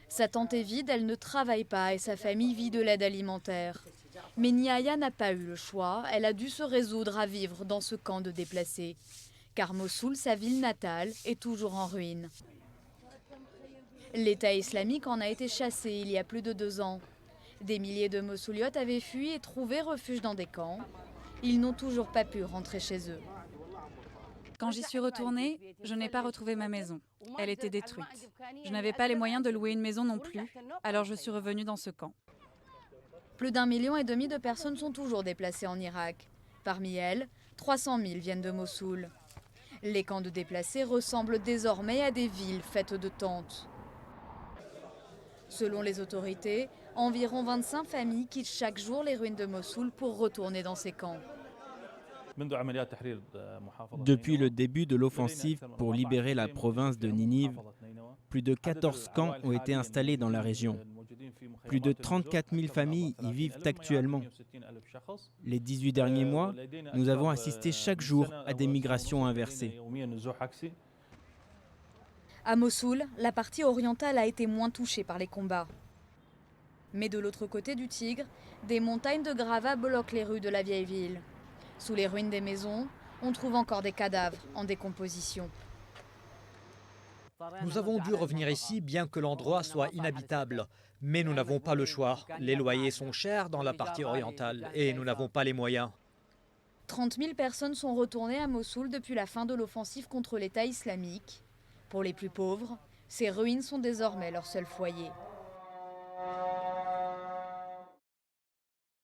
Sa tente est vide, elle ne travaille pas et sa famille vit de l'aide alimentaire. Mais Niaya n'a pas eu le choix, elle a dû se résoudre à vivre dans ce camp de déplacés. Car Mossoul, sa ville natale, est toujours en ruine. L'État islamique en a été chassé il y a plus de 2 ans. Des milliers de Mossouliotes avaient fui et trouvé refuge dans des camps. Ils n'ont toujours pas pu rentrer chez eux. Quand j'y suis retournée, je n'ai pas retrouvé ma maison. Elle était détruite. Je n'avais pas les moyens de louer une maison non plus, alors je suis revenue dans ce camp. Plus d'1,5 million de personnes sont toujours déplacées en Irak. Parmi elles, 300 000 viennent de Mossoul. Les camps de déplacés ressemblent désormais à des villes faites de tentes. Selon les autorités, environ 25 familles quittent chaque jour les ruines de Mossoul pour retourner dans ces camps. Depuis le début de l'offensive pour libérer la province de Ninive, plus de 14 camps ont été installés dans la région. Plus de 34 000 familles y vivent actuellement. Les 18 derniers mois, nous avons assisté chaque jour à des migrations inversées. À Mossoul, la partie orientale a été moins touchée par les combats. Mais de l'autre côté du Tigre, des montagnes de gravats bloquent les rues de la vieille ville. Sous les ruines des maisons, on trouve encore des cadavres en décomposition. Nous avons dû revenir ici bien que l'endroit soit inhabitable. Mais nous n'avons pas le choix. Les loyers sont chers dans la partie orientale et nous n'avons pas les moyens. 30 000 personnes sont retournées à Mossoul depuis la fin de l'offensive contre l'État islamique. Pour les plus pauvres, ces ruines sont désormais leur seul foyer.